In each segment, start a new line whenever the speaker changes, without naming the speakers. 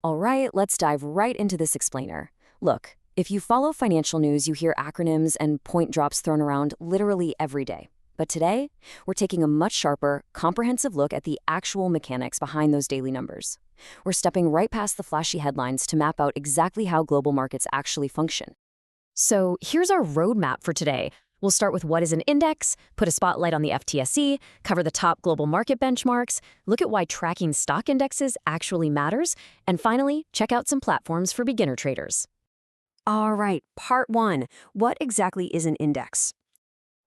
All right, let's dive right into this explainer. Look, if you follow financial news, you hear acronyms and point drops thrown around literally every day. But today, we're taking a much sharper, comprehensive look at the actual mechanics behind those daily numbers. We're stepping right past the flashy headlines to map out exactly how global markets actually function. So here's our roadmap for today. We'll start with what is an index, put a spotlight on the FTSE, cover the top global market benchmarks, look at why tracking stock indexes actually matters, and finally, check out some platforms for beginner traders. All right, part one. What exactly is an index?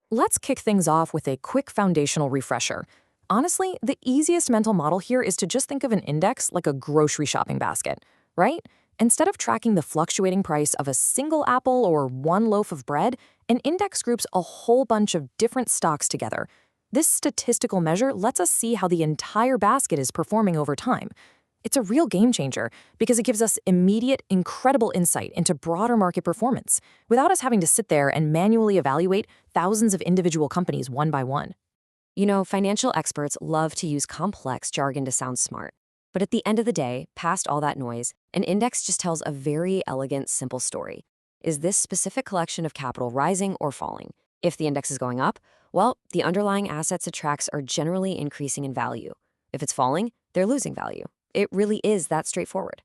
Let's kick things off with a quick foundational refresher. Honestly, the easiest mental model here is to just think of an index like a grocery shopping basket, right? Instead of tracking the fluctuating price of a single apple or one loaf of bread, an index groups a whole bunch of different stocks together. This statistical measure lets us see how the entire basket is performing over time. It's a real game changer because it gives us immediate, incredible insight into broader market performance without us having to sit there and manually evaluate thousands of individual companies one by one.
You know, financial experts love to use complex jargon to sound smart. But at the end of the day, past all that noise, an index just tells a very elegant, simple story. Is this specific collection of capital rising or falling? If the index is going up, well, the underlying assets it tracks are generally increasing in value. If it's falling, they're losing value. It really is that straightforward.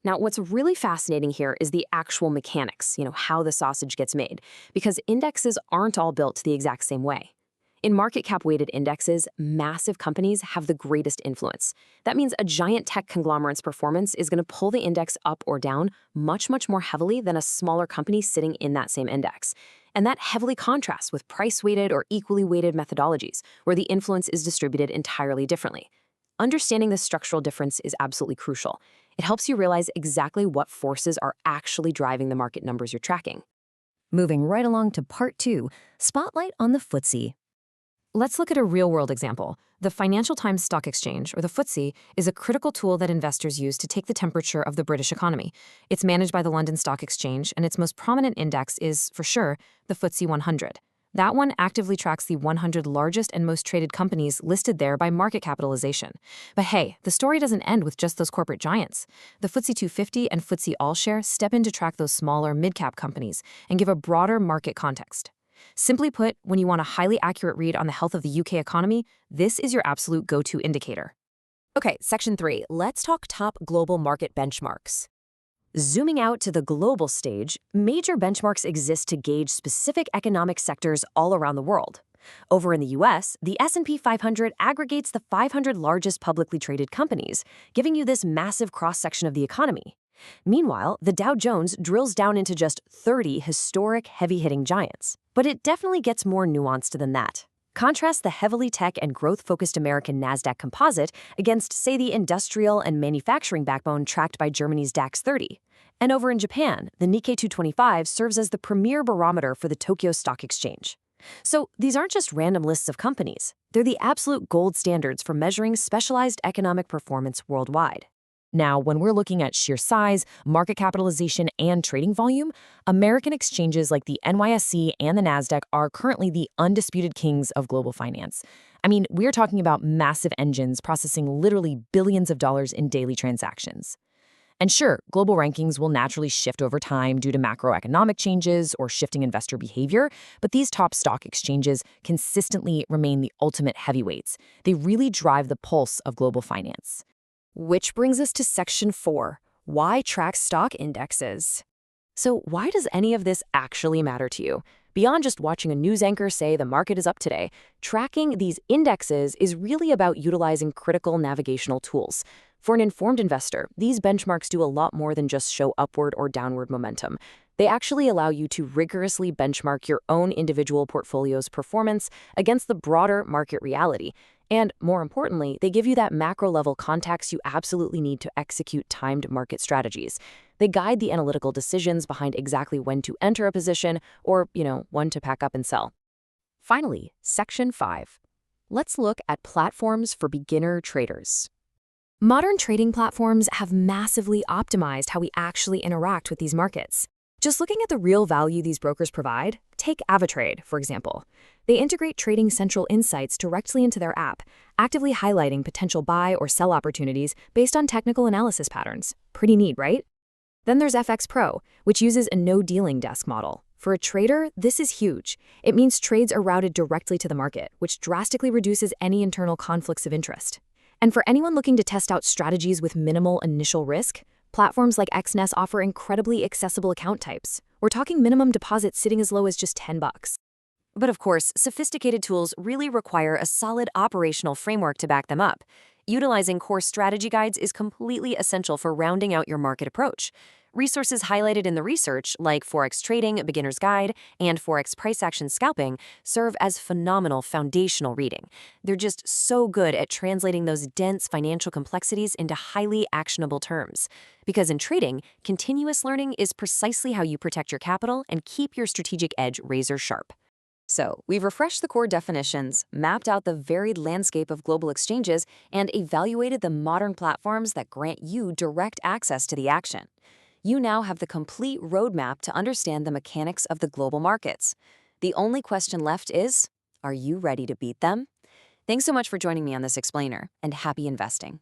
Now, what's really fascinating here is the actual mechanics, how the sausage gets made, because indexes aren't all built the exact same way. In market cap weighted indexes, massive companies have the greatest influence. That means a giant tech conglomerate's performance is going to pull the index up or down much, much more heavily than a smaller company sitting in that same index. And that heavily contrasts with price-weighted or equally weighted methodologies, where the influence is distributed entirely differently. Understanding this structural difference is absolutely crucial. It helps you realize exactly what forces are actually driving the market numbers you're tracking. Moving right along to part two, spotlight on the FTSE. Let's look at a real-world example. The Financial Times Stock Exchange, or the FTSE, is a critical tool that investors use to take the temperature of the British economy. It's managed by the London Stock Exchange, and its most prominent index is, for sure, the FTSE 100. That one actively tracks the 100 largest and most traded companies listed there by market capitalization. But hey, the story doesn't end with just those corporate giants. The FTSE 250 and FTSE All-Share step in to track those smaller mid-cap companies and give a broader market context. Simply put, when you want a highly accurate read on the health of the UK economy, this is your absolute go-to indicator. Okay, section 3. Let's talk top global market benchmarks. Zooming out to the global stage, major benchmarks exist to gauge specific economic sectors all around the world. Over in the US, the S&P 500 aggregates the 500 largest publicly traded companies, giving you this massive cross-section of the economy. Meanwhile, the Dow Jones drills down into just 30 historic heavy-hitting giants. But it definitely gets more nuanced than that. Contrast the heavily tech and growth-focused American Nasdaq Composite against, say, the industrial and manufacturing backbone tracked by Germany's DAX 30. And over in Japan, the Nikkei 225 serves as the premier barometer for the Tokyo Stock Exchange. So these aren't just random lists of companies. They're the absolute gold standards for measuring specialized economic performance worldwide. Now, when we're looking at sheer size, market capitalization, and trading volume, American exchanges like the NYSE and the Nasdaq are currently the undisputed kings of global finance. I mean, we're talking about massive engines processing literally billions of dollars in daily transactions. And sure, global rankings will naturally shift over time due to macroeconomic changes or shifting investor behavior, but these top stock exchanges consistently remain the ultimate heavyweights. They really drive the pulse of global finance. Which brings us to section 4, why track stock indexes? So why does any of this actually matter to you? Beyond just watching a news anchor say the market is up today, tracking these indexes is really about utilizing critical navigational tools. For an informed investor, these benchmarks do a lot more than just show upward or downward momentum. They actually allow you to rigorously benchmark your own individual portfolio's performance against the broader market reality. And more importantly, they give you that macro-level context you absolutely need to execute timed market strategies. They guide the analytical decisions behind exactly when to enter a position or, when to pack up and sell. Finally, section 5. Let's look at platforms for beginner traders. Modern trading platforms have massively optimized how we actually interact with these markets. Just looking at the real value these brokers provide, take AvaTrade, for example.
They integrate trading central insights directly into their app, actively highlighting potential buy or sell opportunities based on technical analysis patterns. Pretty neat, right? Then there's FX Pro, which uses a no-dealing desk model. For a trader, this is huge. It means trades are routed directly to the market, which drastically reduces any internal conflicts of interest. And for anyone looking to test out strategies with minimal initial risk, platforms like XNES offer incredibly accessible account types. We're talking minimum deposits sitting as low as just $10.
But of course, sophisticated tools really require a solid operational framework to back them up. Utilizing core strategy guides is completely essential for rounding out your market approach. Resources highlighted in the research, like Forex Trading, a Beginner's Guide, and Forex Price Action Scalping, serve as phenomenal foundational reading. They're just so good at translating those dense financial complexities into highly actionable terms. Because in trading, continuous learning is precisely how you protect your capital and keep your strategic edge razor sharp. So, we've refreshed the core definitions, mapped out the varied landscape of global exchanges, and evaluated the modern platforms that grant you direct access to the action. You now have the complete roadmap to understand the mechanics of the global markets. The only question left is, are you ready to beat them? Thanks so much for joining me on this explainer, and happy investing.